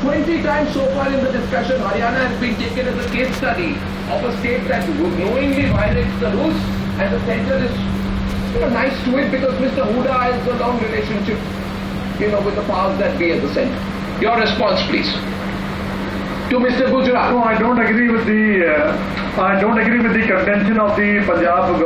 20 times so far in the discussion, Haryana has been taken as a case study of a state that knowingly violates the rules, and the centre is nice to it because Mr. Huda has a long relationship with the powers that be at the centre. Your response, please. To Mr. Gujral. No, I don't agree with the contention of the Punjab.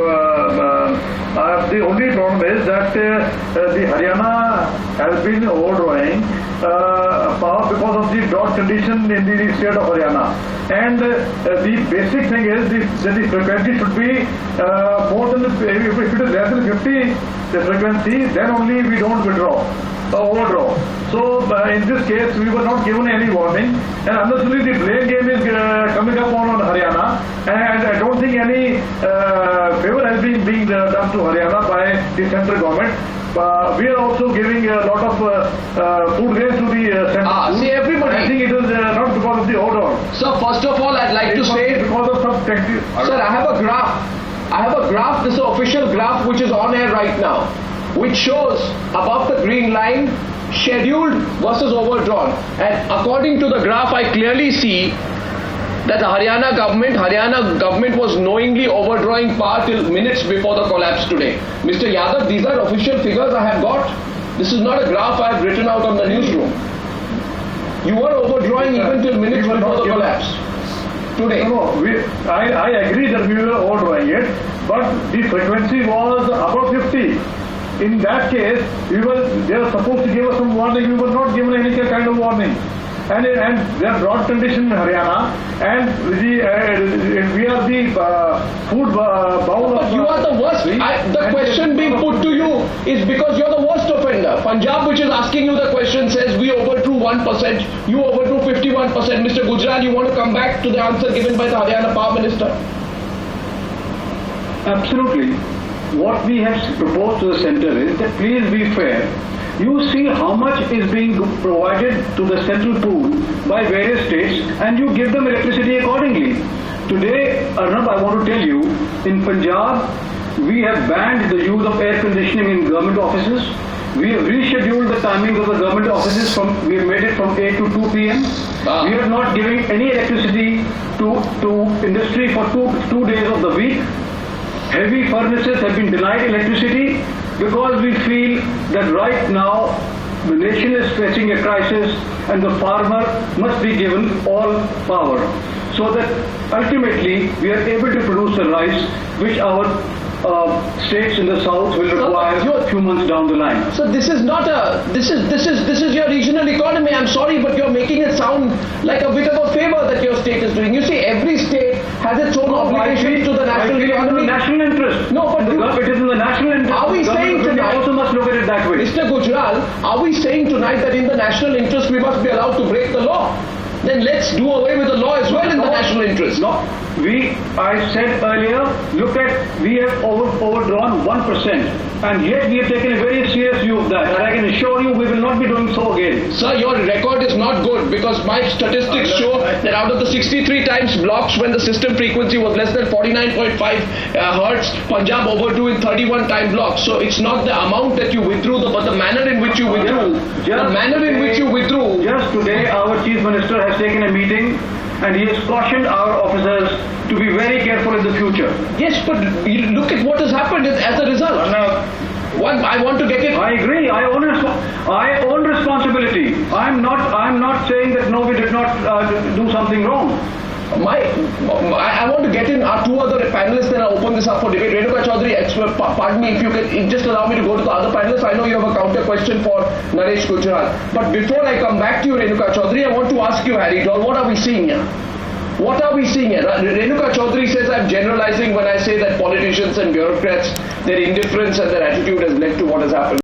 The only problem is that the Haryana has been overdrawing power because of the drought condition in the state of Haryana. And the basic thing is that the frequency should be more than, if it is less than 50, the frequency, then only we don't overdraw. So in this case, we were not given any warning, and unnecessarily the blame game is coming up on Haryana, and I don't think any favor has been being done to Haryana by the central government. We are also giving a lot of food grains to the central. See, everybody. I think it is not because of the order. Sir, first of all, I'd like to say, because of some technical. Sir, I have a graph. This is an official graph which is on air right now, which shows above the green line scheduled versus overdrawn, and according to the graph I clearly see that the Haryana government was knowingly overdrawing power till minutes before the collapse today. Mr. Yadav, these are official figures I have got. This is not a graph I have written out on the newsroom. You were overdrawing even till minutes before the collapse today. No, I agree that we were overdrawing it, but the frequency was above 50. In that case, they were supposed to give us some warning. We were not given any kind of warning. And there are drought conditions in Haryana, and we are the food bowl. But you are the worst. The question being put to you is because you are the worst offender. Punjab, which is asking you the question, says we overdrew 1%. You overdrew 51%. Mr. Gujral, you want to come back to the answer given by the Haryana Power Minister? Absolutely. What we have proposed to the centre is that please be fair. You see how much is being provided to the central pool by various states, and you give them electricity accordingly. Today, Arnab, I want to tell you, in Punjab, we have banned the use of air conditioning in government offices. We have rescheduled the timing of the government offices we have made it from 8 to 2 p.m. We are not giving any electricity to industry for two days of the week. Heavy furnaces have been denied electricity because we feel that right now the nation is facing a crisis and the farmer must be given all power, so that ultimately we are able to produce the rice which our states in the south will require a few months down the line. So this is not this is your regional economy. I'm sorry, but you're making it sound like a bit of a favor that your state is doing. You see, every state has its own obligation to the national economy. National interest. No, but it is in the national interest. Are we saying tonight? We also must look at it that way. Mr. Gujral, are we saying tonight that in the national interest we must be allowed to break the law? Then let's do away with the law as well in the national interest. No, I said earlier, we have overdrawn 1%, and yet we have taken a very serious view of that, and I can assure you we will not be doing so again. Sir, your record is not good because my statistics show that out of the 63 times blocks when the system frequency was less than 49.5 hertz, Punjab overdrew in 31 time blocks. So it's not the amount that you withdrew, but the manner in which you withdrew. Just today, our Chief Minister has taken a meeting and he has cautioned our officers to be very careful in the future. Yes, but look at what has happened as a result. I want to get it. I agree. I own responsibility. I'm not saying that no, we did not do something wrong. I want to get in our two other panelists, then I'll open this up for debate. Renuka Chaudhary, pardon me if you can just allow me to go to the other panelists. I know you have a counter question for Naresh Gujral. But before I come back to you, Renuka Chaudhary, I want to ask you, Harry Doll, what are we seeing here? What are we seeing here? Renuka Chaudhary says I'm generalizing when I say that politicians and bureaucrats, their indifference and their attitude has led to what has happened.